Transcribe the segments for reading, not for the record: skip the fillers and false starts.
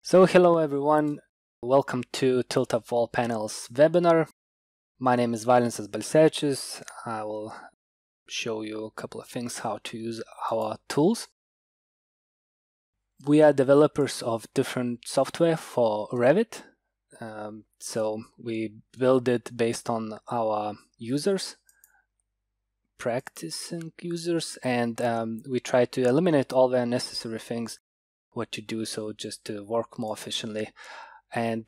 So hello everyone, welcome to Tilt Up Wall Panels webinar. My name is Valinsas Balsevičius. I will show you a couple of things how to use our tools. We are developers of different software for Revit. So we build it based on our users, practicing users, and we try to eliminate all the unnecessary things what to do, so just to work more efficiently. And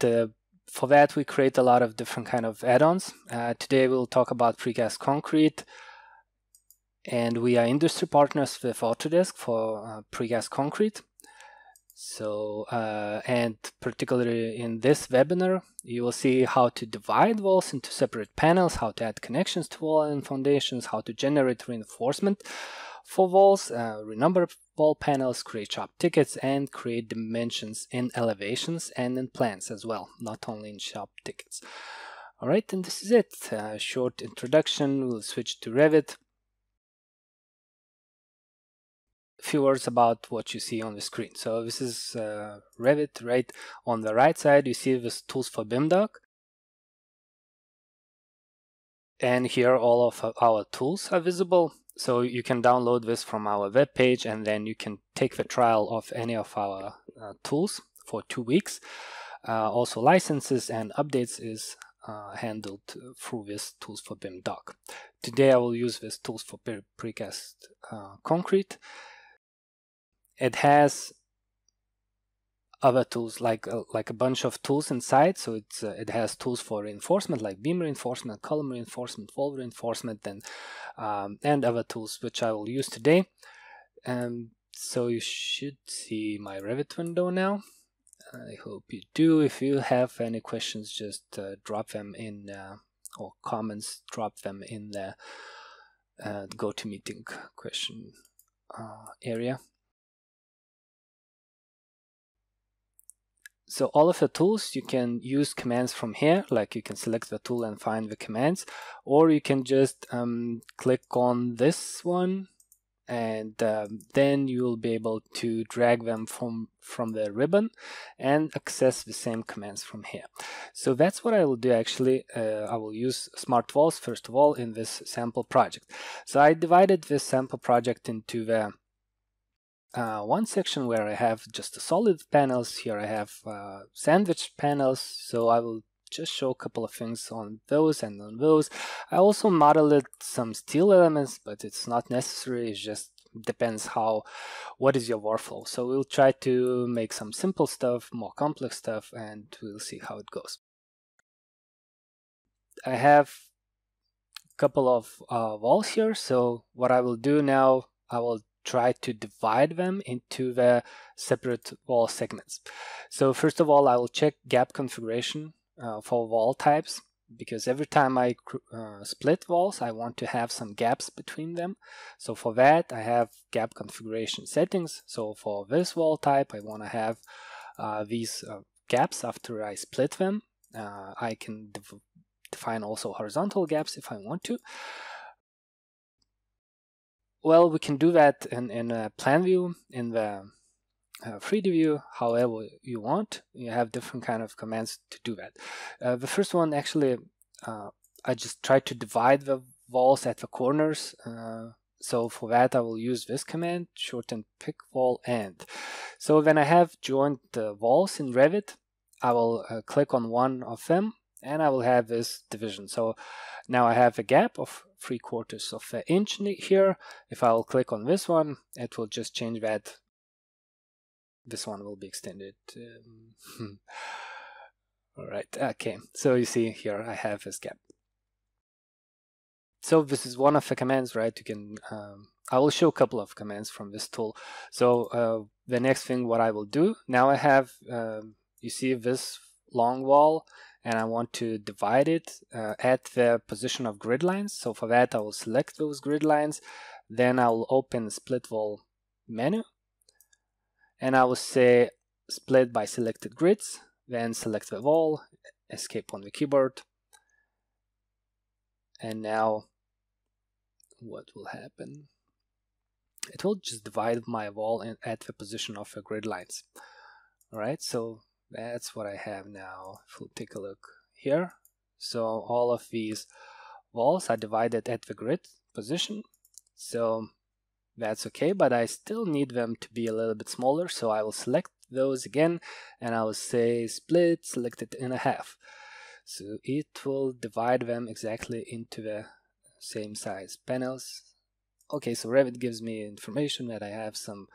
for that we create a lot of different kind of add-ons. Today we'll talk about precast concrete, and we are industry partners with Autodesk for precast concrete. So and particularly in this webinar you will see how to divide walls into separate panels, how to add connections to wall and foundations, how to generate reinforcement for walls, renumber wall panels, create shop tickets, and create dimensions in elevations and in plans as well, not only in shop tickets. All right, and this is it. Short introduction. We'll switch to Revit. A few words about what you see on the screen. So this is Revit. Right on the right side you see this tools for BIM doc, and here all of our tools are visible. So you can download this from our web page, and then you can take the trial of any of our tools for 2 weeks. Also licenses and updates is handled through this tools for BIM doc. Today I will use this tools for precast concrete. It has other tools like a bunch of tools inside. So it has tools for reinforcement like beam reinforcement, column reinforcement, wall reinforcement, and other tools which I will use today. So you should see my Revit window now. I hope you do. If you have any questions, just drop them in or comments, drop them in the GoToMeeting question area. So all of the tools, you can use commands from here, like you can select the tool and find the commands, or you can just click on this one, and then you will be able to drag them from the ribbon and access the same commands from here. So that's what I will do actually. I will use smart walls first of all in this sample project. So I divided this sample project into the one section where I have just the solid panels. Here I have sandwich panels, so I will just show a couple of things on those and on those. I also modeled some steel elements, but it's not necessary. It just depends what is your workflow. So we'll try to make some simple stuff, more complex stuff, and we'll see how it goes. I have a couple of walls here, so what I will do now, I will try to divide them into the separate wall segments. So first of all, I will check gap configuration for wall types, because every time I split walls, I want to have some gaps between them. So for that, I have gap configuration settings. So for this wall type, I want to have these gaps after I split them. I can define also horizontal gaps if I want to. Well, we can do that in a plan view, in the 3D view, however you want. You have different kind of commands to do that. The first one, actually, I just try to divide the walls at the corners. So for that, I will use this command, shorten pick wall end. So when I have joined the walls in Revit, I will click on one of them, and I will have this division. So now I have a gap of 3/4 of an inch here. If I will click on this one, it will just change that. This one will be extended. All right, okay. So you see here I have this gap. So this is one of the commands, right? You can. I will show a couple of commands from this tool. So the next thing, what I will do now, I have you see this long wall, and I want to divide it at the position of grid lines. So for that, I will select those grid lines. Then I will open the split wall menu, and I will say split by selected grids. Then select the wall, escape on the keyboard. And now what will happen? It will just divide my wall at the position of the grid lines. All right, so that's what I have now. If we'll take a look here, so all of these walls are divided at the grid position, so that's okay, but I still need them to be a little bit smaller, so I will select those again and I will say split, select it in half, so it will divide them exactly into the same size panels. Okay, so Revit gives me information that I have some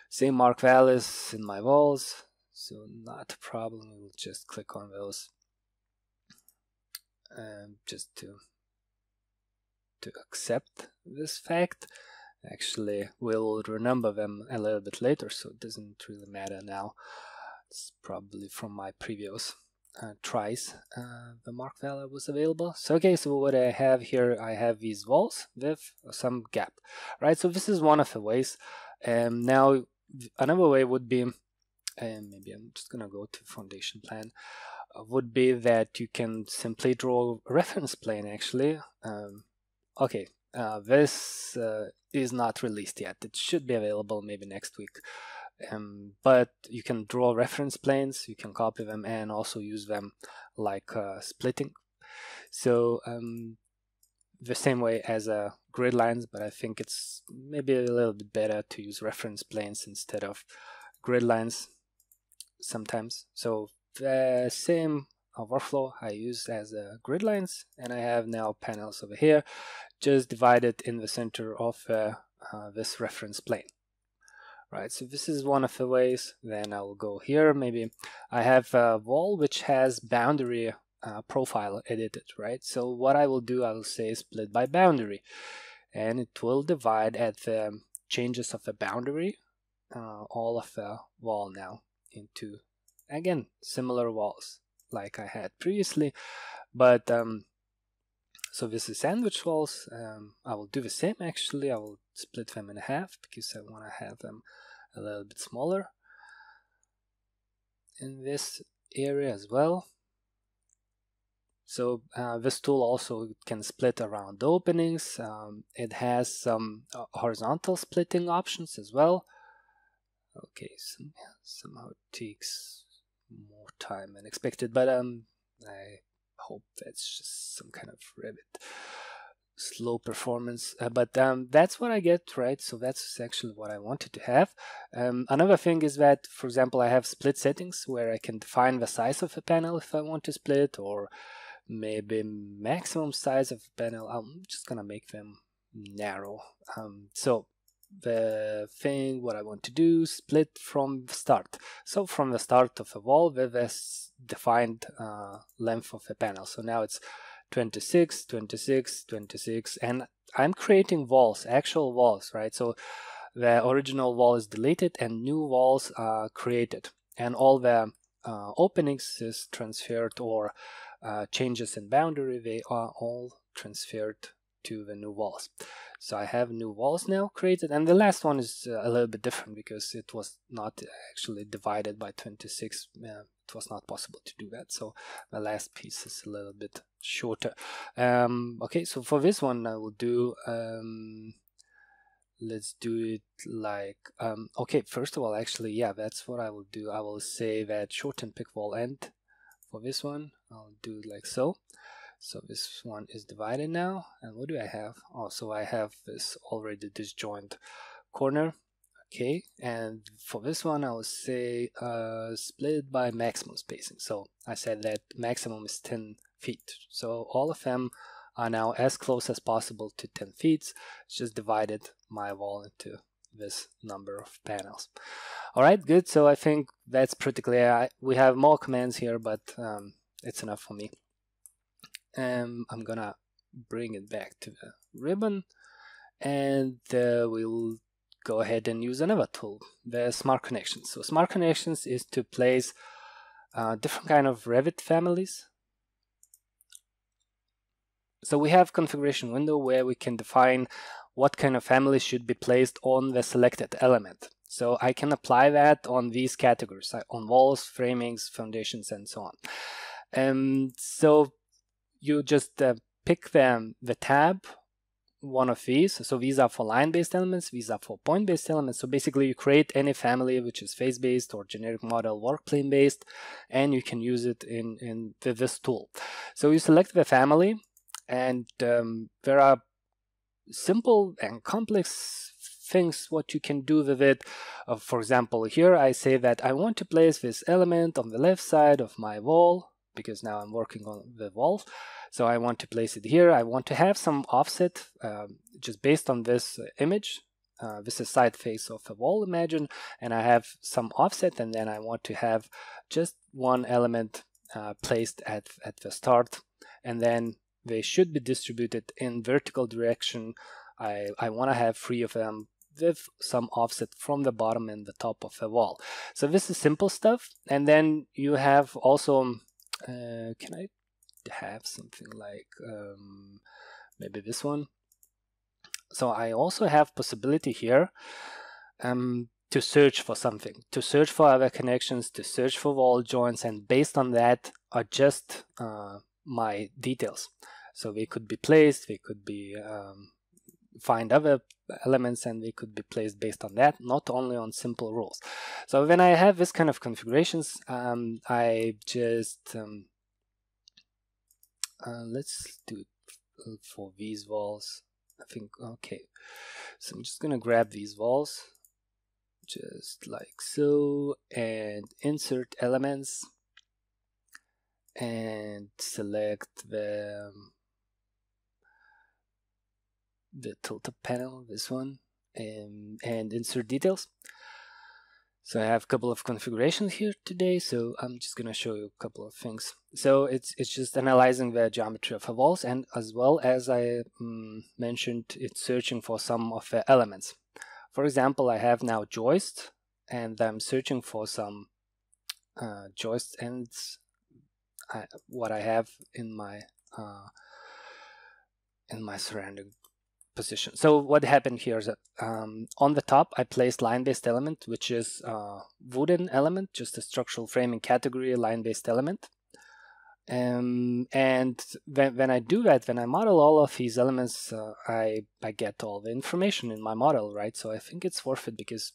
same mark values in my walls, so not a problem. We'll just click on those just to accept this fact. Actually, we'll renumber them a little bit later, so it doesn't really matter now. It's probably from my previous tries the mark value was available. So okay, so what I have here, I have these walls with some gap, right? So this is one of the ways. Now another way would be, maybe I'm just gonna go to foundation plan, would be that you can simply draw a reference plane actually. Okay, this is not released yet. It should be available maybe next week. But you can draw reference planes, you can copy them and also use them like splitting. So the same way as grid lines, but I think it's maybe a little bit better to use reference planes instead of grid lines sometimes. So the same workflow I use as grid lines, and I have now panels over here just divided in the center of this reference plane. Right, so this is one of the ways. Then I will go here. Maybe I have a wall which has boundary profile edited, right? So what I will do, I will say split by boundary, and it will divide at the changes of the boundary all of the wall now into, again, similar walls like I had previously, but so this is sandwich walls. I will do the same actually. I will split them in half because I want to have them a little bit smaller in this area as well. So this tool also can split around openings. It has some horizontal splitting options as well. Okay, somehow it takes more time than expected, but I hope that's just some kind of Revit slow performance, but that's what I get, right? So that's actually what I wanted to have. Another thing is that, for example, I have split settings where I can define the size of a panel if I want to split, or maybe maximum size of a panel. I'm just gonna make them narrow. So the thing what I want to do, split from the start. So from the start of a wall with this defined length of a panel. So now it's 26, 26, 26, and I'm creating walls, actual walls, right? So the original wall is deleted and new walls are created, and all the openings is transferred, or changes in boundary, they are all transferred to the new walls. So I have new walls now created, and the last one is a little bit different because it was not actually divided by 26. It was not possible to do that, so the last piece is a little bit shorter. Okay, so for this one I will do, let's do it like, okay, first of all, actually, yeah, that's what I will do. I will say that shorten pick wall end. For this one, I'll do it like so. So this one is divided now, and what do I have? Oh, so I have this already disjoint corner. Okay, and for this one I will say split by maximum spacing. So I said that maximum is 10 feet. So all of them are now as close as possible to 10 feet. It's just divided my wall into this number of panels. All right, good. So I think that's pretty clear. We have more commands here, but it's enough for me. I'm gonna bring it back to the ribbon, and we'll go ahead and use another tool, the Smart Connections. So Smart Connections is to place different kind of Revit families. So we have configuration window where we can define what kind of family should be placed on the selected element. So I can apply that on these categories, on walls, framings, foundations, and so on. So you just pick the tab one of these. So these are for line-based elements, these are for point-based elements. So basically you create any family which is face-based or generic model work plane-based, and you can use it in this tool. So you select the family, and there are simple and complex things what you can do with it. For example, here I say that I want to place this element on the left side of my wall, because now I'm working on the walls. So I want to place it here. I want to have some offset just based on this image. This is side face of a wall, imagine, and I have some offset, and then I want to have just one element placed at the start, and then they should be distributed in vertical direction. I want to have 3 of them with some offset from the bottom and the top of the wall. So this is simple stuff. And then you have also, can I have something like maybe this one? So I also have possibility here to search for something, to search for other connections, to search for wall joints, and based on that adjust my details. So they could be placed, they could be find other elements, and they could be placed based on that, not only on simple rules. So when I have this kind of configurations, I just let's do it for these walls. I think, okay, so I'm just gonna grab these walls just like so, and insert elements, and select the tilted panel, this one, and insert details. So I have a couple of configurations here today, so I'm just going to show you a couple of things. So it's just analyzing the geometry of the walls, and as well as I mentioned, it's searching for some of the elements. For example, I have now joist, and I'm searching for some joist ends, what I have in my surrounding position. So what happened here is that on the top I placed line-based element, which is wooden element, just a structural framing category line-based element. And when I do that, when I model all of these elements, I get all the information in my model, right? So I think it's worth it, because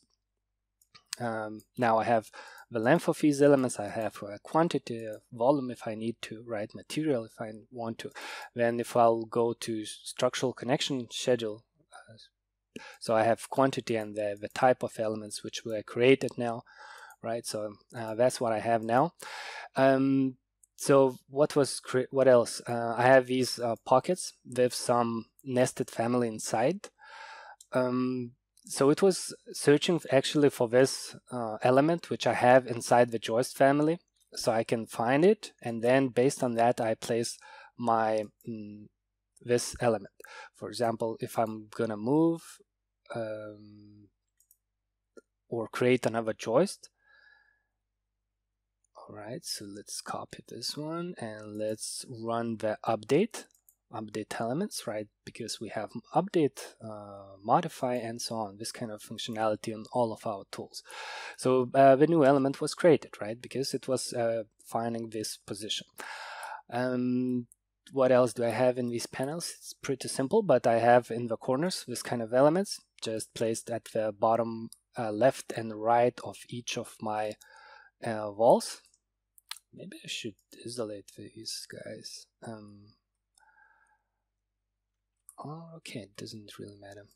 now I have the length of these elements, I have a quantity, volume if I need to, right? Material if I want to. Then if I'll go to structural connection schedule, so I have quantity and the type of elements which I created now, right? So that's what I have now. So what else? I have these pockets with some nested family inside. So it was searching actually for this element which I have inside the joist family, so I can find it, and then based on that I place my this element. For example, if I'm gonna move or create another joist, all right, so let's copy this one and let's run the update elements, right? Because we have update, modify, and so on, this kind of functionality on all of our tools. So the new element was created, right? Because it was finding this position. What else do I have in these panels? It's pretty simple, but I have in the corners this kind of elements just placed at the bottom left and right of each of my walls. Maybe I should isolate these guys. Okay, it doesn't really matter.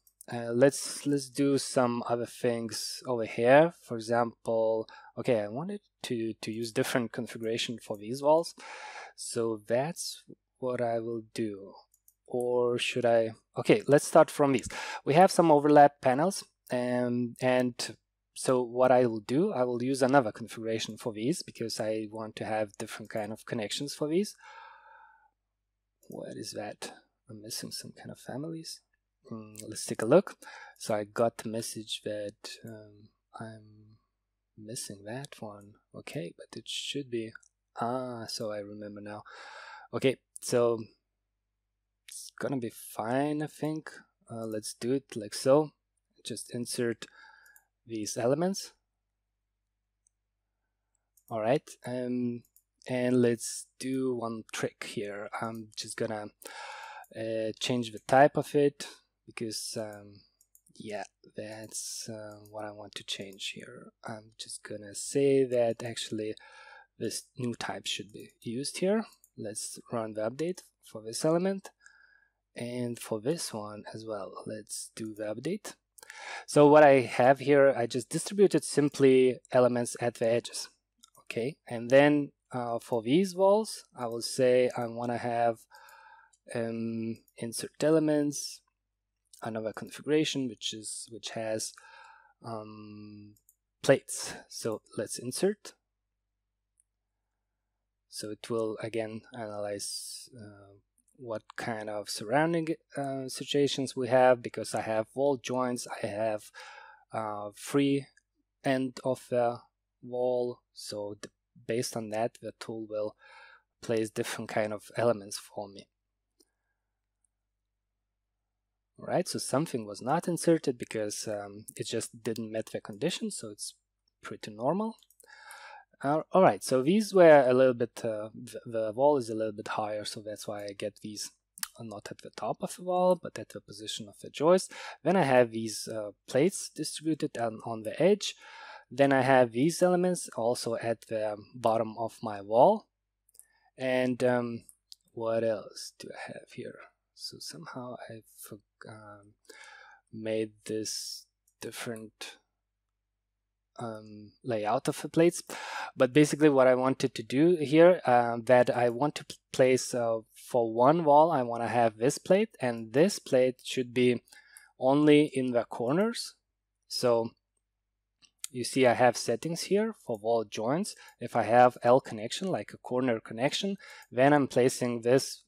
Let's do some other things over here. For example, okay, I wanted to use different configuration for these walls, so that's what I will do. Or should I? Okay, let's start from these. We have some overlap panels, and so what I will do, I will use another configuration for these because I want to have different kind of connections for these. What is that? I'm missing some kind of families. Let's take a look. So I got the message that I'm missing that one. Okay, but it should be, so I remember now. Okay, so it's gonna be fine, I think. Let's do it like so. Just insert these elements. All right, and let's do one trick here. I'm just gonna change the type of it. because yeah, that's what I want to change here. I'm just gonna say that actually this new type should be used here. Let's run the update for this element, and for this one as well, let's do the update. So what I have here, I just distributed simply elements at the edges. Okay, and then for these walls, I will say I want to have insert elements, another configuration which has plates. So let's insert. So it will again analyze what kind of surrounding situations we have, because I have wall joints, I have free end of the wall. So based on that, the tool will place different kind of elements for me. All right, so something was not inserted because it just didn't meet the condition, so it's pretty normal. All right, so these were a little bit, the wall is a little bit higher, so that's why I get these not at the top of the wall, but at the position of the joist. Then I have these plates distributed on the edge. Then I have these elements also at the bottom of my wall. And what else do I have here? So somehow I made this different layout of the plates, but basically what I wanted to do here, that I want to place for one wall, I want to have this plate, and this plate should be only in the corners. So you see I have settings here for wall joints. If I have L connection, like a corner connection, then I'm placing this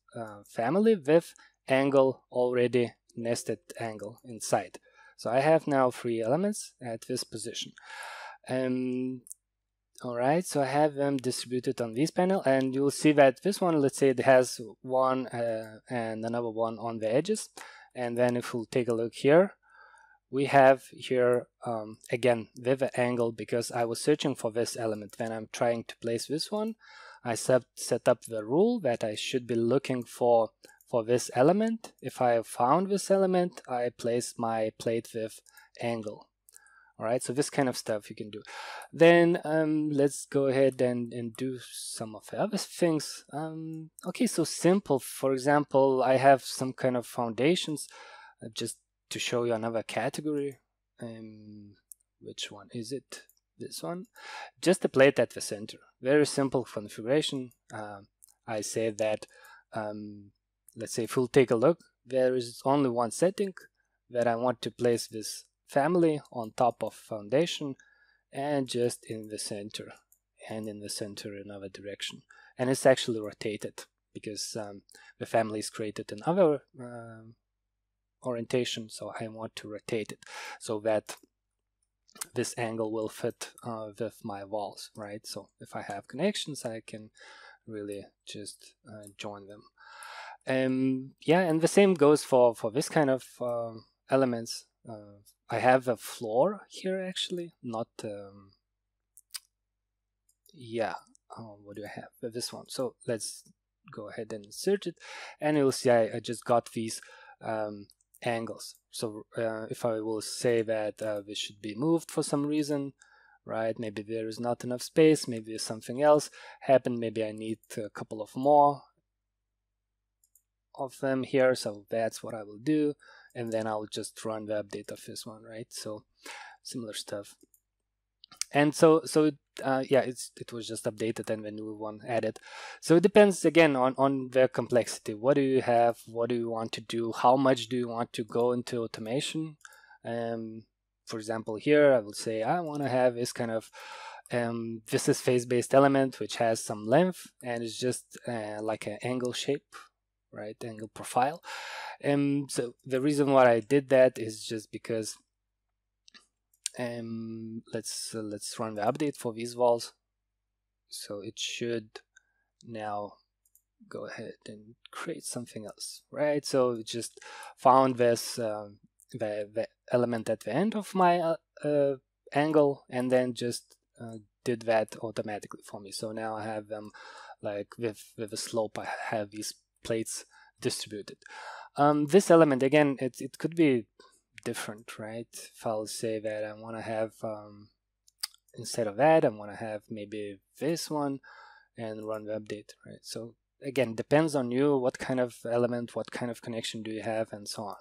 family with angle already nested angle inside. So I have now 3 elements at this position. All right, so I have them distributed on this panel, and you'll see that this one, let's say it has one and another one on the edges. And then if we'll take a look here, we have here again with the angle, because I was searching for this element when I'm trying to place this one. I set up the rule that I should be looking for this element. If I have found this element, I place my plate with angle. All right, so this kind of stuff you can do. Then let's go ahead and do some of the other things. Okay, so simple. For example, I have some kind of foundations. Just to show you another category. Which one is it? This one. Just a plate at the center. Very simple configuration. I say that, let's say if we'll take a look, there is only one setting that I want to place this family on top of foundation, and just in the center, and in the center in another direction. And it's actually rotated because the family is created in other orientation, so I want to rotate it so that this angle will fit with my walls, right? So if I have connections, I can really just join them. Yeah, and the same goes for this kind of elements. I have a floor here actually, not yeah. What do I have with this one? So let's go ahead and insert it, and you'll see I just got these angles. So if I will say that this should be moved for some reason, right? Maybe there is not enough space, maybe something else happened, maybe I need a couple of more of them here, so that's what I will do, and then I'll just run the update of this one, right? So similar stuff. And so yeah, it was just updated and the new one added. So it depends again on the complexity. What do you have? What do you want to do? How much do you want to go into automation? For example, here I will say I want to have this kind of this is face-based element which has some length and it's just like an angle shape, right? Angle profile. So the reason why I did that is just because let's run the update for these walls. So it should now go ahead and create something else, right? So it just found this the element at the end of my angle, and then just did that automatically for me. So now I have them like with a slope. I have these plates distributed. This element, again, it could be different, right? If I'll say that I want to have, instead of that, I want to have maybe this one and run the update, right? So again, depends on you, what kind of element, what kind of connection do you have, and so on.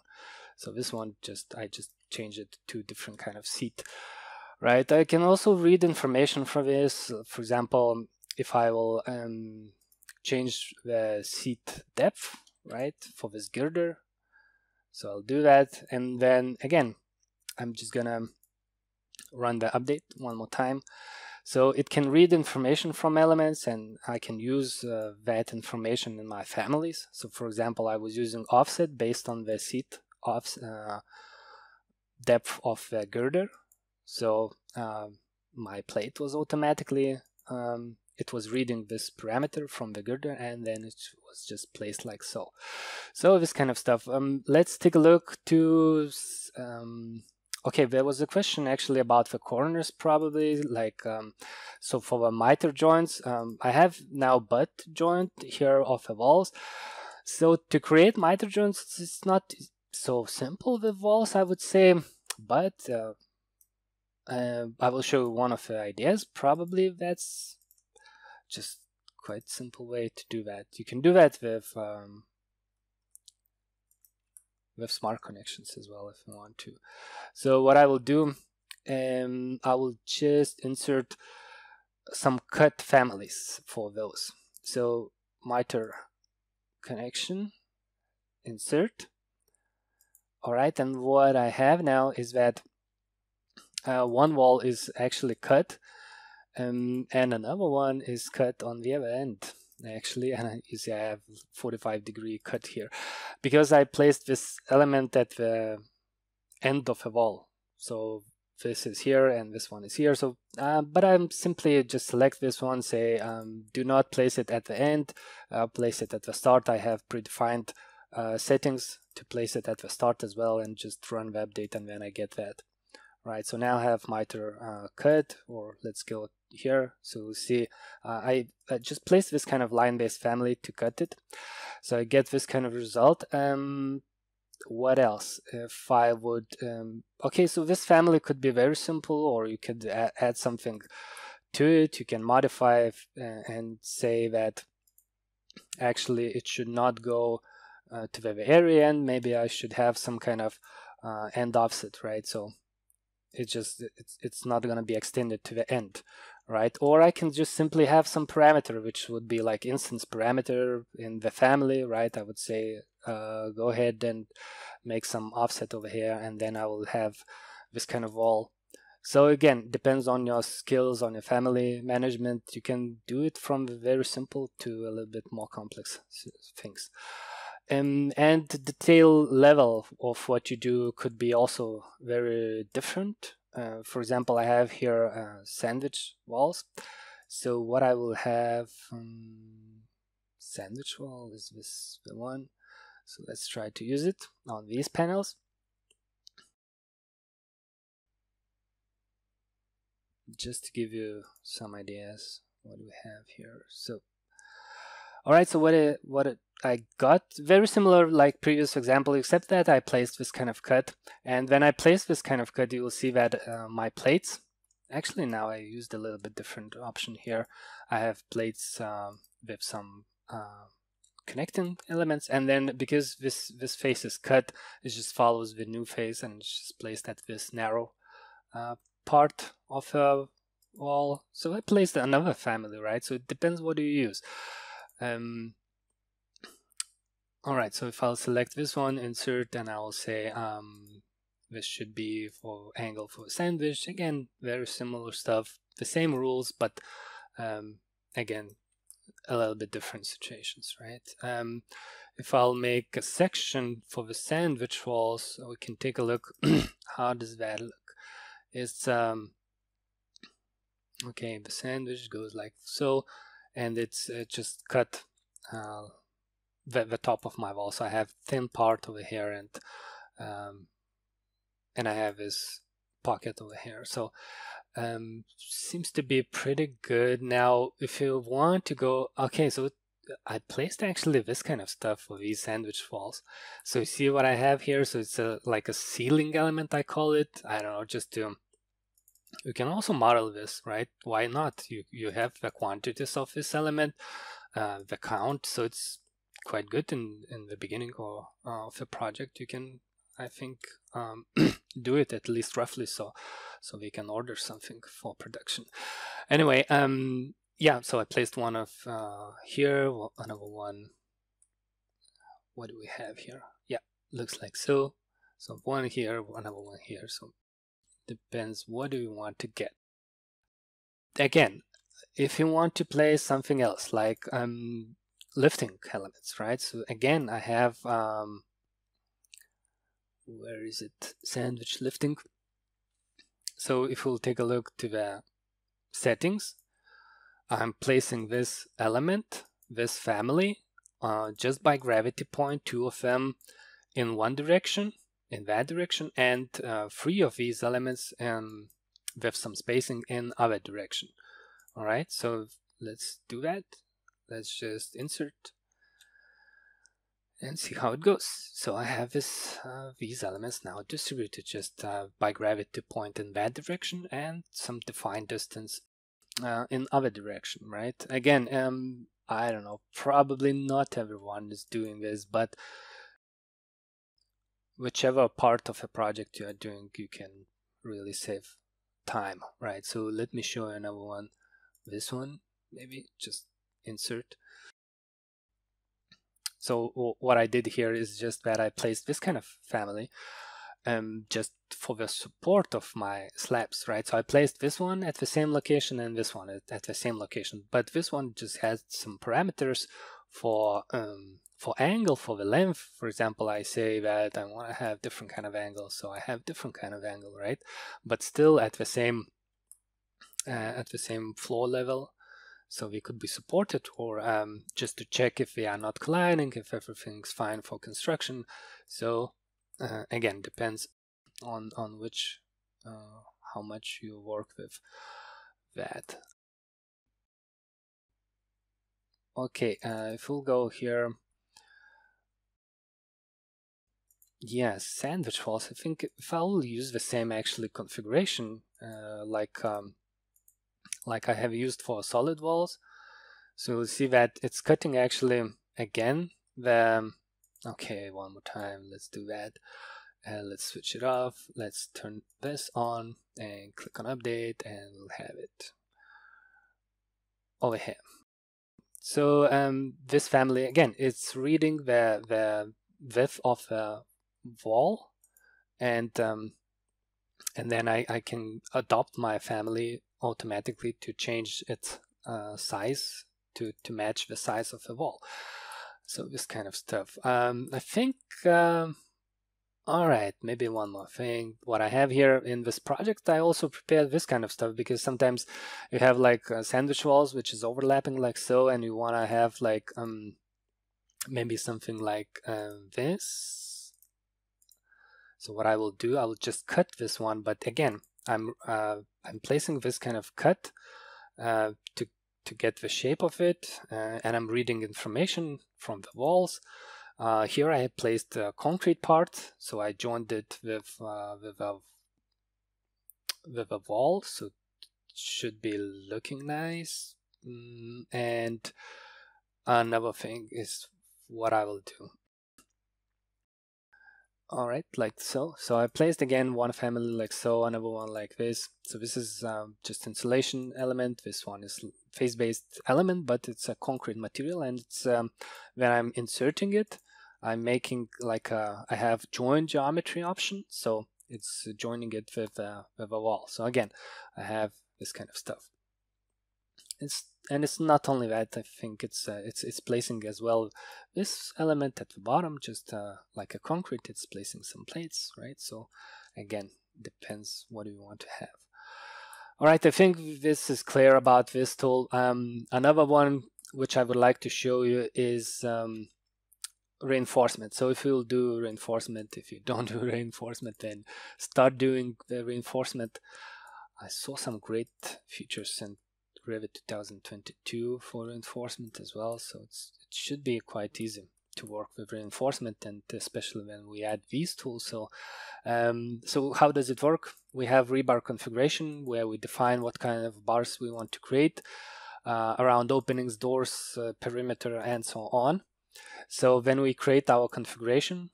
So this one, I just changed it to different kind of seat, right? I can also read information from this. For example, if I will change the seat depth, right, for this girder. So I'll do that, and then again, I'm just gonna run the update one more time. So it can read information from elements, and I can use that information in my families. So for example, I was using offset based on the seat depth of the girder. So my plate was automatically, it was reading this parameter from the girder, and then it was just placed like so. So this kind of stuff. Let's take a look to, okay, there was a question actually about the corners probably, like, so for the mitre joints, I have now butt joint here of the walls. So to create mitre joints, it's not so simple with walls, I would say, but I will show one of the ideas. Probably that's just quite simple way to do that. You can do that with smart connections as well if you want to. So what I will do, I will just insert some cut families for those. So mitre connection, insert. All right, and what I have now is that one wall is actually cut, and another one is cut on the other end actually, and you see I have 45-degree cut here because I placed this element at the end of a wall. So this is here and this one is here. So but I'm simply just select this one, say do not place it at the end, place it at the start. I have predefined settings to place it at the start as well, and just run the update, and then I get that. Right, so now I have mitre cut, or let's go here. So see, I just place this kind of line-based family to cut it. So I get this kind of result. What else? If I would, okay, so this family could be very simple, or you could add something to it. You can modify and say that actually it should not go to the very end. Maybe I should have some kind of end offset, right? So it's not going to be extended to the end, right? Or I can just simply have some parameter, which would be like instance parameter in the family, right? I would say go ahead and make some offset over here, and then I will have this kind of wall. So again, depends on your skills, on your family management. You can do it from very simple to a little bit more complex things. And the detail level of what you do could be also very different. For example, I have here sandwich walls. So what I will have, sandwich wall is this the one. So let's try to use it on these panels. Just to give you some ideas what we have here. So all right, so what I got, very similar like previous example, except that I placed this kind of cut. And when I place this kind of cut, you will see that my plates, actually now I used a little bit different option here. I have plates with some connecting elements, and then because this face is cut, it just follows the new face, and it's just placed at this narrow part of a wall. So I placed another family, right? So it depends what you use. All right, so if I'll select this one, insert, and I will say this should be for angle for sandwich. Again, very similar stuff, the same rules, but again, a little bit different situations, right? If I'll make a section for the sandwich walls, we can take a look. How does that look? It's okay, the sandwich goes like so, and it's just cut the top of my wall. So I have thin part over here, and I have this pocket over here. So seems to be pretty good. Now if you want to go, okay, so I placed actually this kind of stuff for these sandwich walls. So you see what I have here? So it's like a ceiling element, I call it. I don't know, just to, you can also model this, right? Why not? You have the quantities of this element, the count, so it's quite good in the beginning of the project. You can, I think, do it at least roughly, so we can order something for production. Anyway, yeah, so I placed one of here, another one. What do we have here? Yeah, looks like so. So one here, another one here. So depends what do you want to get. Again, if you want to place something else like lifting elements, right? So again, I have where is it? Sandwich lifting. So if we'll take a look to the settings, I'm placing this element, this family, just by gravity point, 2 of them in one direction, in that direction, and 3 of these elements with some spacing in other direction. All right, so let's do that. Let's just insert and see how it goes. So I have these elements now distributed just by gravity point in that direction and some defined distance in other direction, right? Again, I don't know, probably not everyone is doing this, but whichever part of a project you are doing, you can really save time, right? So let me show you another one. This one, maybe just insert. So what I did here is just that I placed this kind of family just for the support of my slabs, right? So I placed this one at the same location and this one at the same location, but this one just has some parameters for angle, for the length. For example, I say that I want to have different kind of angle, so I have different kind of angle, right? But still at the same floor level. So we could be supported, or just to check if we are not colliding, if everything's fine for construction. So again, depends on which how much you work with that. Okay, if we'll go here, yes, sandwich walls. I think if I'll use the same actually configuration like I have used for solid walls. So you'll see that it's cutting actually again the, okay, one more time, let's do that. Let's switch it off. Let's turn this on and click on update, and we'll have it over here. So this family, again, it's reading the width of the wall, and then I can adopt my family automatically to change its size to match the size of the wall. So this kind of stuff. I think, all right, maybe one more thing. What I have here in this project, I also prepared this kind of stuff, because sometimes you have like sandwich walls, which is overlapping like so, and you want to have like maybe something like this. So what I will do, I will just cut this one, but again, I'm placing this kind of cut to get the shape of it, and I'm reading information from the walls. Here I have placed a concrete part, so I joined it with a wall, so it should be looking nice. And another thing is what I will do. All right, like so. So I placed again one family like so, another one like this. So this is just insulation element. This one is phase-based element, but it's a concrete material, and it's when I'm inserting it, I'm making like I have join geometry option, so it's joining it with a wall. So again, I have this kind of stuff. It's not only that. I think it's placing as well this element at the bottom, just like a concrete. It's placing some plates, right? So again, depends what you want to have. All right, I think this is clear about this tool. Another one which I would like to show you is reinforcement. So if you'll do reinforcement, if you don't do reinforcement, then start doing the reinforcement. I saw some great features and Revit 2022 for reinforcement as well, so it should be quite easy to work with reinforcement, and especially when we add these tools. So how does it work? We have rebar configuration where we define what kind of bars we want to create around openings, doors, perimeter, and so on. So when we create our configuration,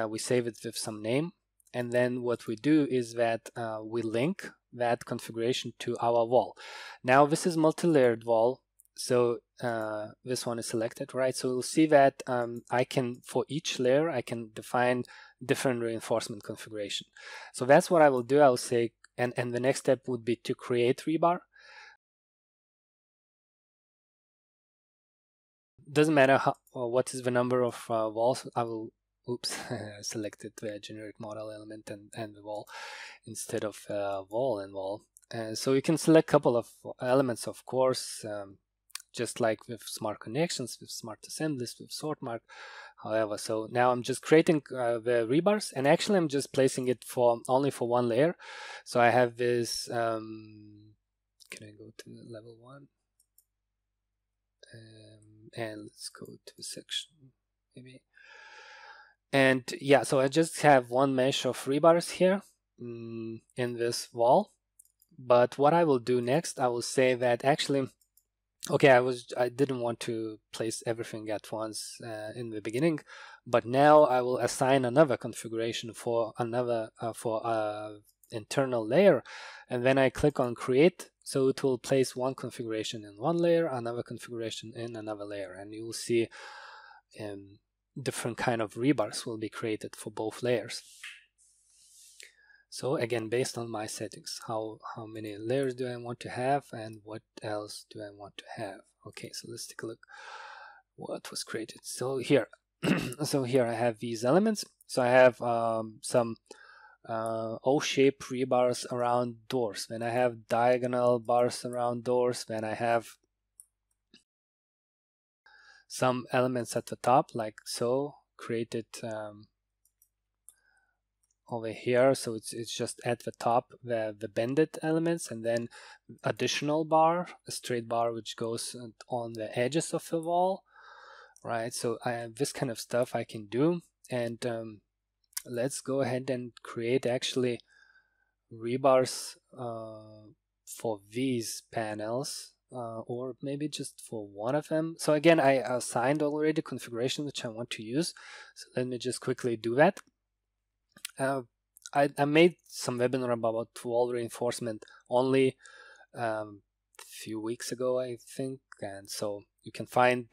we save it with some name, and then what we do is that we link that configuration to our wall. Now this is multi-layered wall, so this one is selected, right? So we'll see that I can, for each layer, I can define different reinforcement configuration. So that's what I will do. I'll say, and the next step would be to create rebar. Doesn't matter how, what is the number of walls. I will, oops, selected the generic model element and the wall instead of wall and wall. So you can select a couple of elements, of course, just like with smart connections, with smart assemblies, with sort mark. However, so now I'm just creating the rebars, and actually I'm just placing it for only for one layer. So I have this, can I go to level 1? And let's go to the section maybe. And yeah, so I just have one mesh of rebars here in this wall. But what I will do next, I will say that actually, okay, I didn't want to place everything at once in the beginning, but now I will assign another configuration for another internal layer, and then I click on create. So it will place one configuration in one layer, another configuration in another layer, and you will see different kind of rebars will be created for both layers. So again, based on my settings, how many layers do I want to have, and what else do I want to have? Okay, so let's take a look what was created. So here, so here I have these elements. So I have some O-shaped rebars around doors. Then I have diagonal bars around doors. Then I have some elements at the top, like so, created over here. So it's just at the top the bended elements, and then additional bar, a straight bar which goes on the edges of the wall, right? So I have this kind of stuff I can do, and let's go ahead and create actually rebars for these panels, or maybe just for one of them. So again, I assigned already configuration which I want to use, so let me just quickly do that. I made some webinar about wall reinforcement only a few weeks ago, I think, and so you can find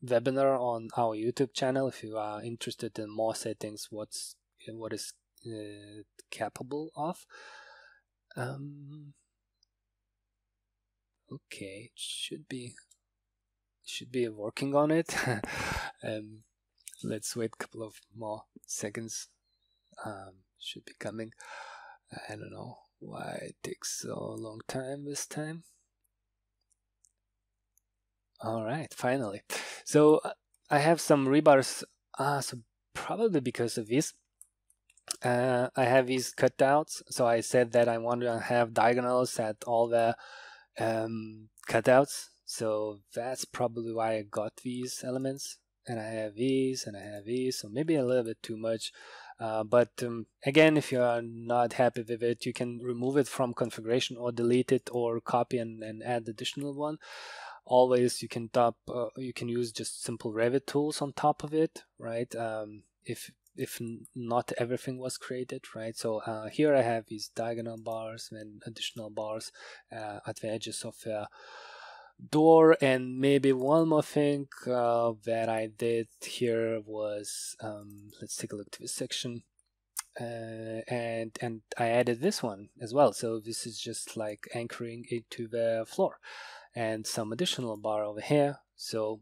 webinar on our YouTube channel if you are interested in more settings, what is capable of. Okay, should be working on it. Let's wait a couple of more seconds. Should be coming. I don't know why it takes so long time this time. All right, finally. So I have some rebars. So probably because of this, I have these cutouts. So I said that I want to have diagonals at all the cutouts. So that's probably why I got these elements. And I have these, and I have these. So maybe a little bit too much. But again, if you are not happy with it, you can remove it from configuration or delete it or copy and add additional one. Always you can use just simple Revit tools on top of it, right? If not everything was created, right? So here I have these diagonal bars and additional bars at the edges of the door. And maybe one more thing that I did here was, let's take a look to this section, and I added this one as well. So this is just like anchoring it to the floor, and some additional bar over here. So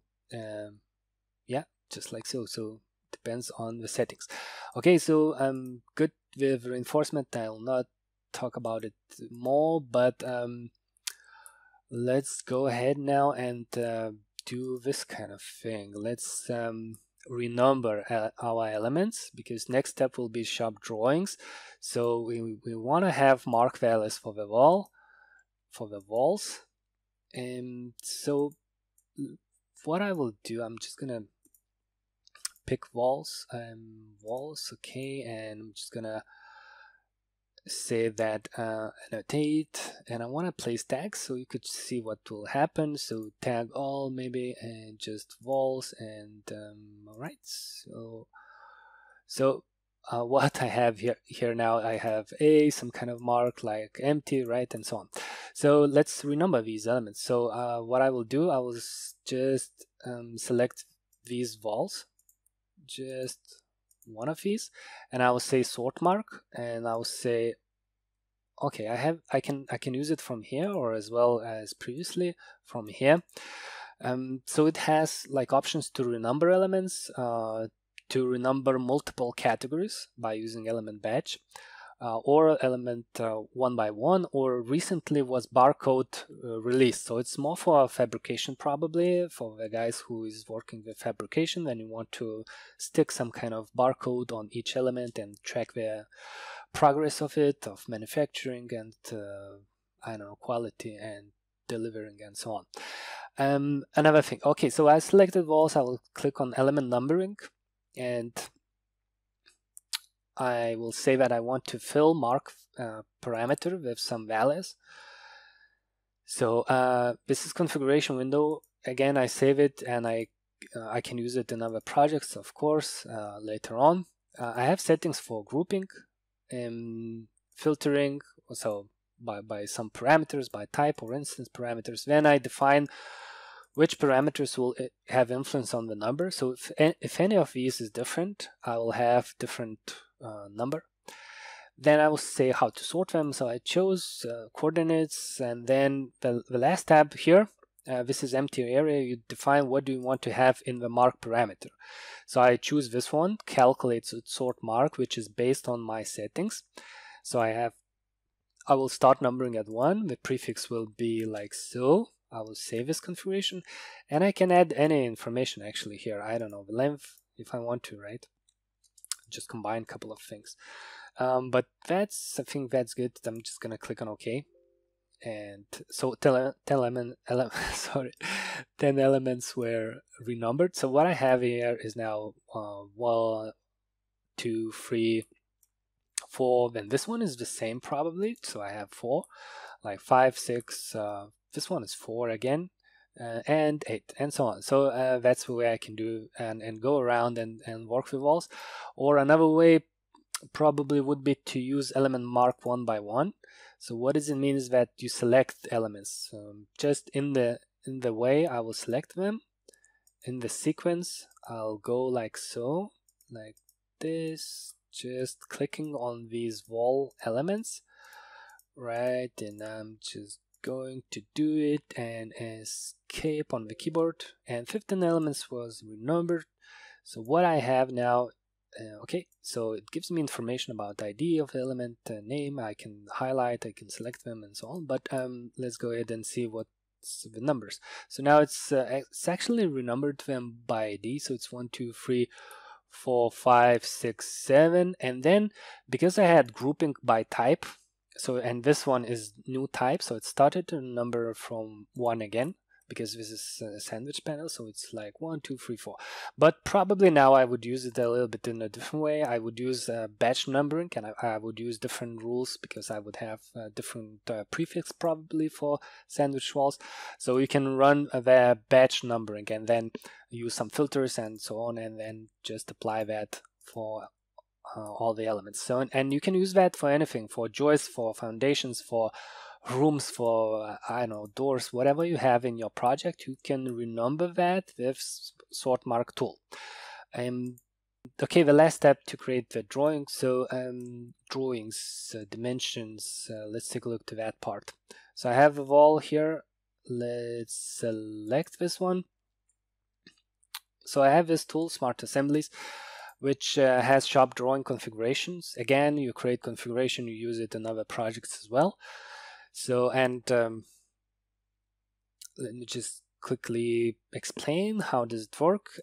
yeah, just like so. So depends on the settings. Okay, so I'm good with reinforcement. I'll not talk about it more, but let's go ahead now and do this kind of thing. Let's renumber our elements, because next step will be shop drawings. So we want to have mark values for the wall, for the walls, So what I will do, I'm just gonna pick walls, okay, and I'm just gonna say that annotate, and I want to place tags so you could see what will happen. So tag all maybe, and just walls, and all right. So what I have here now, I have some kind of mark like empty, right, and so on. So let's renumber these elements. So what I will do, I will just select these walls, just one of these, and I will say sort mark, and I will say, okay, I can use it from here, or as well as previously from here. So it has like options to renumber elements, to renumber multiple categories by using element batch, or element one by one, or recently was barcode released. So it's more for fabrication, probably for the guys who is working with fabrication, when you want to stick some kind of barcode on each element and track the progress of it, of manufacturing, and I don't know, quality and delivering and so on. Another thing, okay, so I selected walls. I will click on element numbering, and I will say that I want to fill mark parameter with some values. So this is configuration window. Again, I save it, and I can use it in other projects, of course, later on. I have settings for grouping, filtering, so by some parameters, by type or instance parameters. Then I define which parameters will have influence on the number. So if any of these is different, I will have different number. Then I will say how to sort them. So I chose coordinates, and then the last tab here, this is empty area. You define what do you want to have in the mark parameter. So I choose this one, calculates sort mark, which is based on my settings. So I will start numbering at 1. The prefix will be like so. I will save this configuration, and I can add any information actually here. I don't know, the length if I want to, right? Just combine a couple of things. But I think that's good. I'm just gonna click on OK. And so 10 elements were renumbered. So what I have here is now 1, 2, 3, 4. Then this one is the same probably. So I have 4, like 5, 6. This one is 4 again, and 8, and so on. So that's the way I can do and go around and work with walls. Or another way probably would be to use element mark one by one. So what does it mean is that you select elements just in the way I will select them in the sequence. I'll go like so, like this, just clicking on these wall elements, right? And I'm just going to do it and escape on the keyboard, and 15 elements was renumbered. So what I have now, okay, so it gives me information about the ID of the element, name. I can highlight, I can select them, and so on. But let's go ahead and see what's the numbers. So now it's actually renumbered them by ID. So it's 1, 2, 3, 4, 5, 6, 7, and then because I had grouping by type. So, and this one is new type, so it started to number from 1 again, because this is a sandwich panel, so it's like 1, 2, 3, 4. But probably now I would use it a little bit in a different way. I would use batch numbering, and I would use different rules, because I would have different prefix probably for sandwich walls. So you can run the batch numbering and then use some filters and so on, and then just apply that for all the elements. So and you can use that for anything, for joists, for foundations, for rooms, for I don't know, doors, whatever you have in your project. You can renumber that with sort mark tool. Okay, the last step to create the drawing. So drawings, dimensions, let's take a look to that part. So I have a wall here. Let's select this one. So I have this tool, Smart Assemblies, which has shop drawing configurations. Again, you create configuration, you use it in other projects as well. So, and let me just quickly explain how does it work.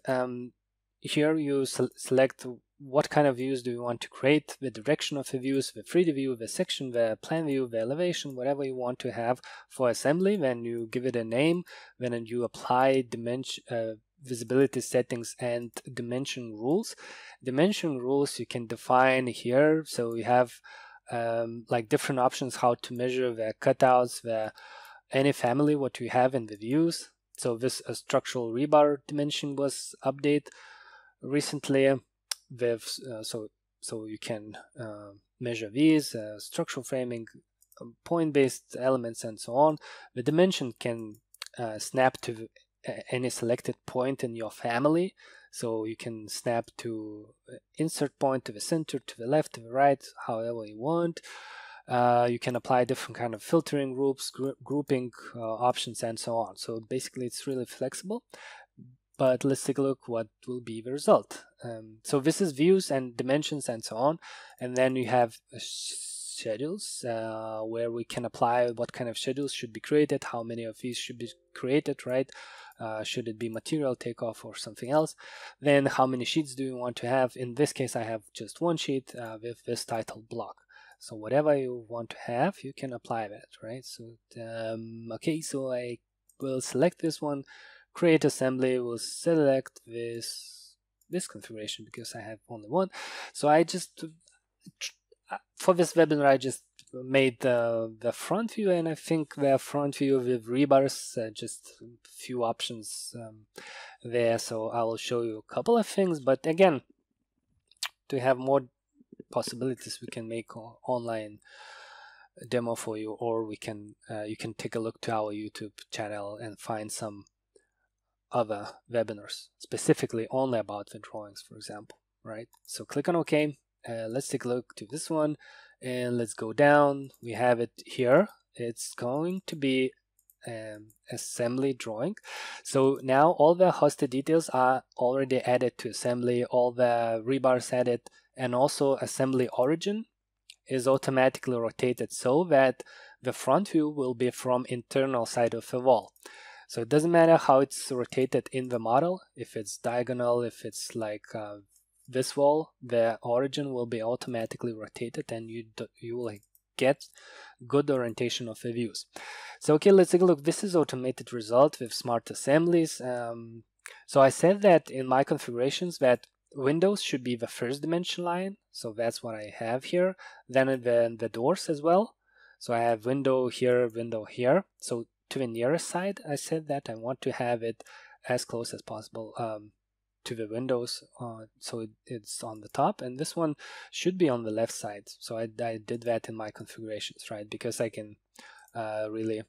Here you select what kind of views do you want to create, the direction of the views, the 3D view, the section, the plan view, the elevation, whatever you want to have for assembly. Then you give it a name, then you apply dimension, visibility settings and dimension rules. Dimension rules you can define here, so we have like different options how to measure the cutouts, the any family what you have in the views. So this structural rebar dimension was updated recently with so you can measure these structural framing, point-based elements, and so on. The dimension can snap to any selected point in your family, so you can snap to insert point, to the center, to the left, to the right, however you want. You can apply different kind of filtering groups, grouping options, and so on. So basically it's really flexible. But let's take a look what will be the result. So this is views and dimensions and so on. And then you have schedules where we can apply what kind of schedules should be created, how many of these should be created, right? Should it be material takeoff or something else? Then how many sheets do you want to have? In this case, I have just one sheet with this title block. So whatever you want to have, you can apply that, right? So okay, so I will select this one, create assembly, will select this configuration because I have only one. So I just for this webinar I just made the front view, and I think the front view with rebars, just a few options there. So I will show you a couple of things, but again, to have more possibilities, we can make an online demo for you, or we can you can take a look to our YouTube channel and find some other webinars specifically only about the drawings, for example, right? So click on OK. Let's take a look to this one, and let's go down. We have it here. It's going to be assembly drawing. So now all the hosted details are already added to assembly, all the rebars added, and also assembly origin is automatically rotated so that the front view will be from internal side of the wall. So it doesn't matter how it's rotated in the model, if it's diagonal, if it's like this wall, the origin will be automatically rotated, and you will get good orientation of the views. So okay, let's take a look. This is automated result with smart assemblies. So I said that in my configurations that windows should be the first dimension line, so that's what I have here. Then the doors as well. So I have window here, so to the nearest side, I said that I want to have it as close as possible to the windows, so it's on the top, and this one should be on the left side. So I did that in my configurations, right? Because I can really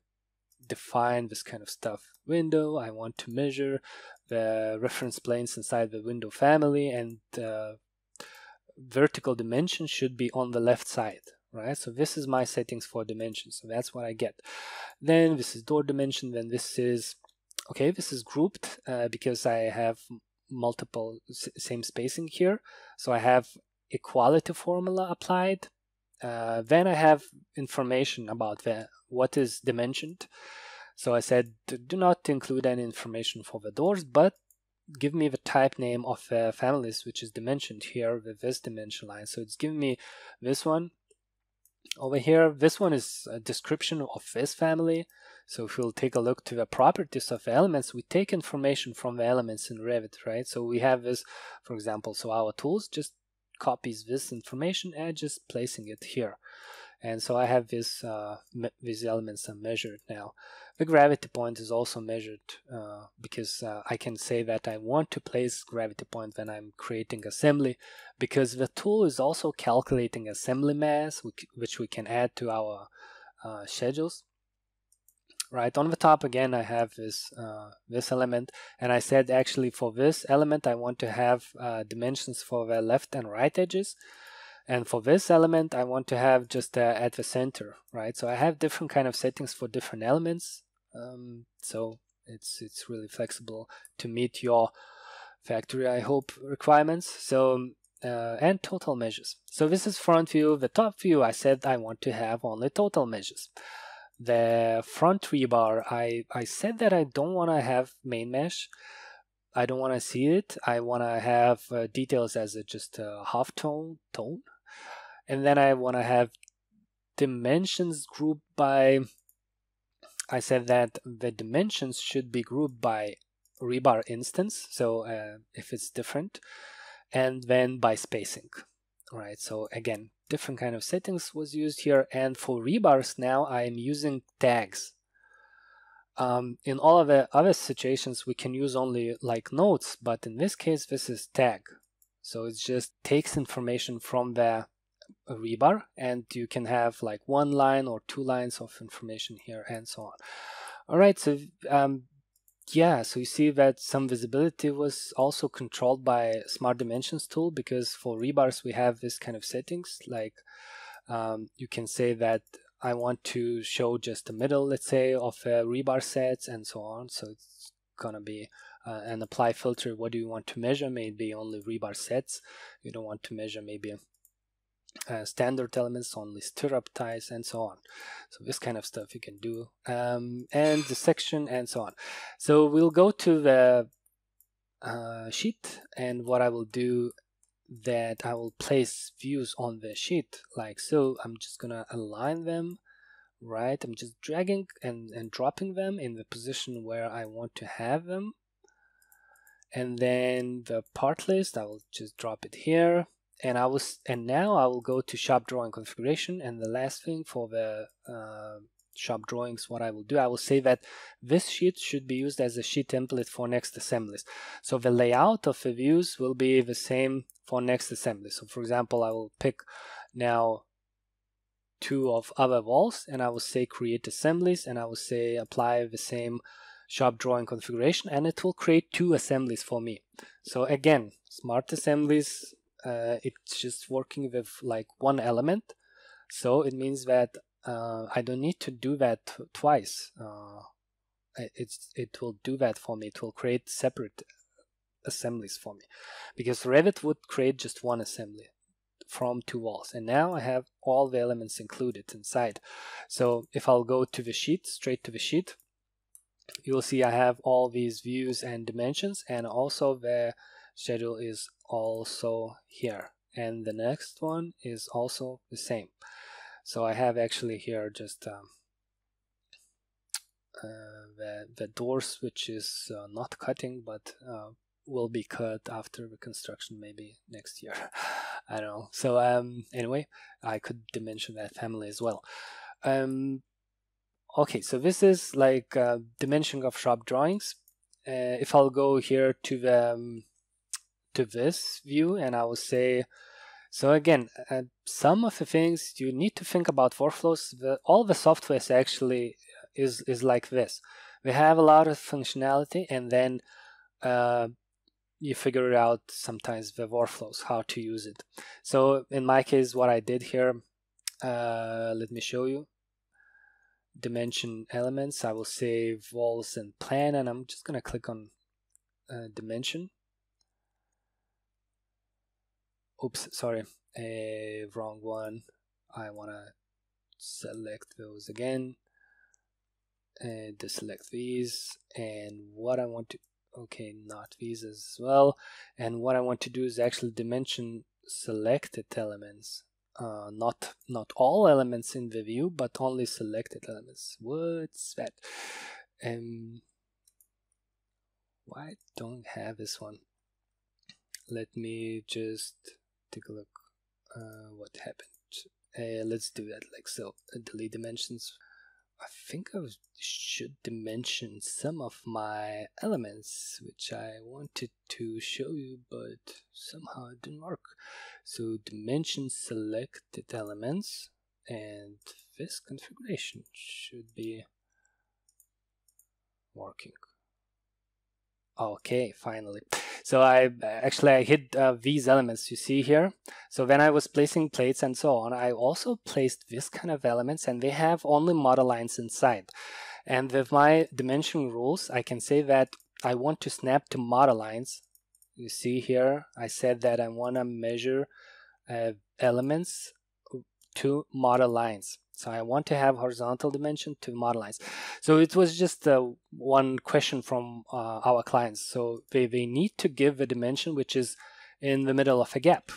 define this kind of stuff. Window, I want to measure the reference planes inside the window family, and vertical dimension should be on the left side, right? So this is my settings for dimensions, so that's what I get. Then this is door dimension, then this is, okay, this is grouped because I have multiple same spacing here. So I have equality formula applied. Then I have information about what is dimensioned. So I said do not include any information for the doors, but give me the type name of the families which is dimensioned here with this dimension line. So it's giving me this one over here. This one is a description of this family. So if we'll take a look to the properties of the elements, we take information from the elements in Revit, right? So we have this, for example, so our tools just copies this information and just placing it here. And so I have this, these elements are measured now. The gravity point is also measured because I can say that I want to place gravity point when I'm creating assembly, because the tool is also calculating assembly mass, which we can add to our schedules. Right on the top again, I have this this element, and I said actually for this element I want to have dimensions for the left and right edges. And for this element, I want to have just at the center, right? So I have different kind of settings for different elements. So it's really flexible to meet your factory, I hope, requirements. So and total measures. So this is front view. The top view, I said I want to have only total measures. The front rebar, I said that I don't want to have main mesh, I don't want to see it. I want to have details as just a half tone, and then I want to have dimensions grouped by, I said that the dimensions should be grouped by rebar instance, so if it's different, and then by spacing. Right, so again, different kind of settings was used here, and for rebars now I am using tags. In all of the other situations we can use only like nodes, but in this case this is tag. So it just takes information from the rebar, and you can have like 1 line or 2 lines of information here and so on. All right, so yeah, so you see that some visibility was also controlled by Smart Dimensions tool, because for rebars we have this kind of settings, like you can say that I want to show just the middle, let's say, of rebar sets and so on. So it's gonna be an apply filter. What do you want to measure? Maybe only rebar sets. You don't want to measure maybe standard elements, only stirrup ties and so on. So this kind of stuff you can do, and the section and so on. So we'll go to the sheet, and what I will do, that I will place views on the sheet like so. I'm just gonna align them, right? I'm just dragging and dropping them in the position where I want to have them. And then the part list, I will just drop it here. And now I will go to shop drawing configuration, and the last thing for the shop drawings, what I will do, I will say that this sheet should be used as a sheet template for next assemblies. So the layout of the views will be the same for next assembly. So for example, I will pick now 2 of other walls, and I will say create assemblies, and I will say apply the same shop drawing configuration, and it will create 2 assemblies for me. So again, smart assemblies, it's just working with like 1 element, so it means that I don't need to do that twice. It will do that for me. It will create separate assemblies for me, because Revit would create just 1 assembly from 2 walls, and now I have all the elements included inside. So if I'll go to the sheet, straight to the sheet, you'll see I have all these views and dimensions, and also the schedule is also here, and the next one is also the same. So I have actually here just the doors, which is not cutting, but will be cut after the construction, maybe next year. I don't know. So anyway, I could dimension that family as well. Okay, so this is like dimensioning of shop drawings. If I'll go here to the to this view, and I will say, so again, some of the things you need to think about workflows. All the software is actually is like this. We have a lot of functionality, and then you figure out sometimes the workflows, how to use it. So in my case, what I did here, let me show you. Dimension elements, I will say walls and plan, and I'm just gonna click on dimension. Oops, sorry, wrong one. I wanna select those again, and deselect these, and what I want to, okay, not these as well, and what I want to do is actually dimension selected elements. Not all elements in the view, but only selected elements. What's that? Why don't I have this one? Let me just take a look. What happened? Let's do that like so. Delete dimensions. I think I should dimension some of my elements, which I wanted to show you, but somehow it didn't work. So dimension selected elements, and this configuration should be working. Okay, finally. So I hid these elements you see here. So when I was placing plates and so on, I also placed this kind of elements, and they have only model lines inside. And with my dimension rules, I can say that I want to snap to model lines. You see here, I said that I want to measure elements to model lines. So I want to have horizontal dimension to model lines. So it was just one question from our clients. So they need to give a dimension which is in the middle of a gap.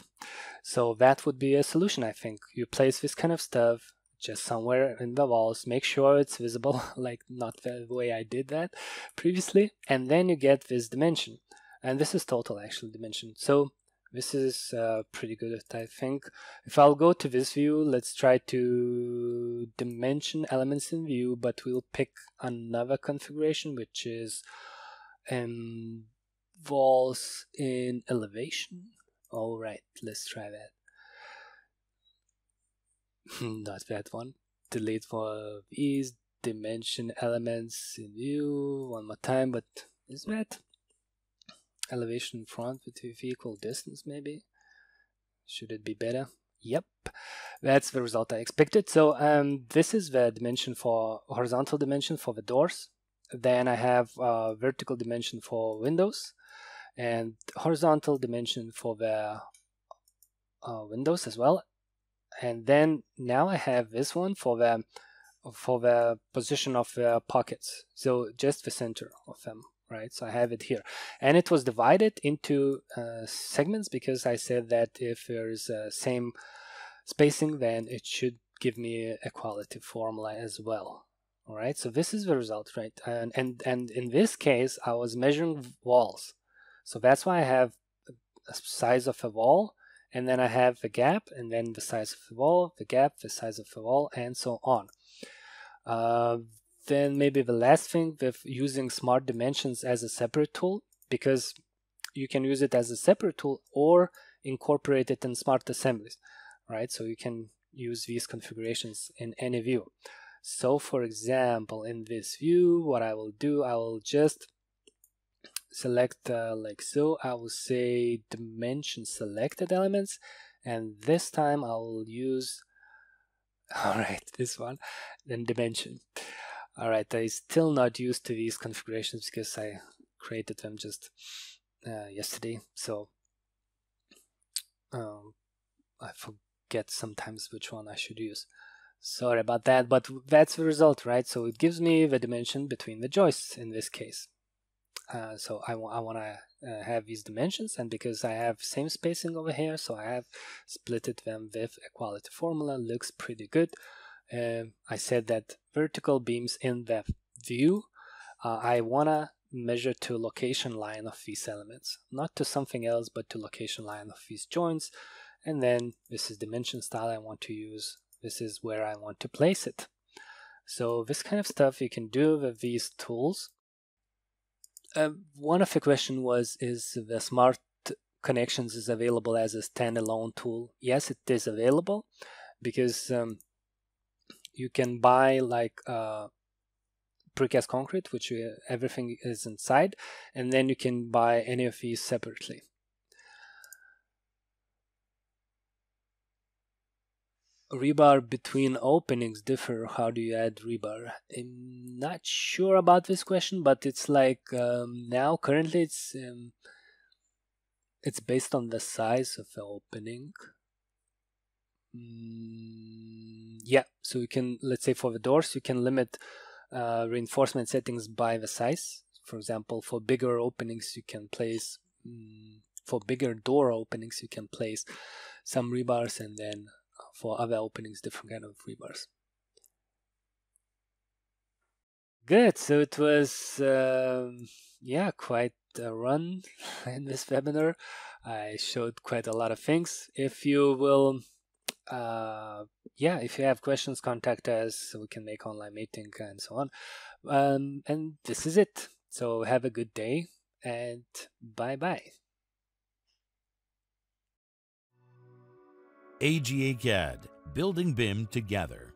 So that would be a solution, I think. You place this kind of stuff just somewhere in the walls, make sure it's visible, like not the way I did that previously, and then you get this dimension. And this is total actual dimension. So this is pretty good, I think. If I'll go to this view, let's try to dimension elements in view, but we'll pick another configuration, which is walls in elevation. All right, let's try that. Not that one. Delete for these, dimension elements in view one more time, but is that elevation in front with equal distance maybe? Should it be better? Yep, that's the result I expected. So this is the dimension for horizontal dimension for the doors. Then I have vertical dimension for windows and horizontal dimension for the windows as well. And then now I have this one for the position of the pockets, so just the center of them, right? So I have it here, and it was divided into segments because I said that if there is same spacing, then it should give me a quality formula as well. All right, so this is the result, right? And in this case, I was measuring walls, so that's why I have a size of a wall. And then I have the gap, and then the size of the wall, the gap, the size of the wall, and so on. Then maybe the last thing with using smart dimensions as a separate tool, because you can use it as a separate tool or incorporate it in smart assemblies, right? So you can use these configurations in any view. So for example, in this view, what I will do, I will just select like so. I will say dimension selected elements, and this time I will use all right, this one, then dimension. All right, I still not used to these configurations because I created them just yesterday, so I forget sometimes which one I should use. Sorry about that, but that's the result, right? So it gives me the dimension between the joists in this case. So I want to have these dimensions, and because I have same spacing over here, so I have splitted them with equality formula. Looks pretty good. I said that vertical beams in the view, I want to measure to location line of these elements, not to something else, but to location line of these joints. And then this is dimension style I want to use. This is where I want to place it. So this kind of stuff you can do with these tools. One of the question was, is the smart connections is available as a standalone tool? Yes, it is available, because you can buy like precast concrete, which everything is inside, and then you can buy any of these separately. Rebar between openings differ. How do you add rebar? I'm not sure about this question, but it's like now currently it's based on the size of the opening. Yeah, so you can, let's say for the doors, you can limit reinforcement settings by the size. For example, for bigger openings, you can place for bigger door openings, you can place some rebars, and then for other openings, different kind of rebars. Good. So it was, yeah, quite a run in this webinar. I showed quite a lot of things. If you will, yeah, if you have questions, contact us so we can make online meeting and so on. And this is it. So have a good day and bye-bye. aga-cad, building BIM together.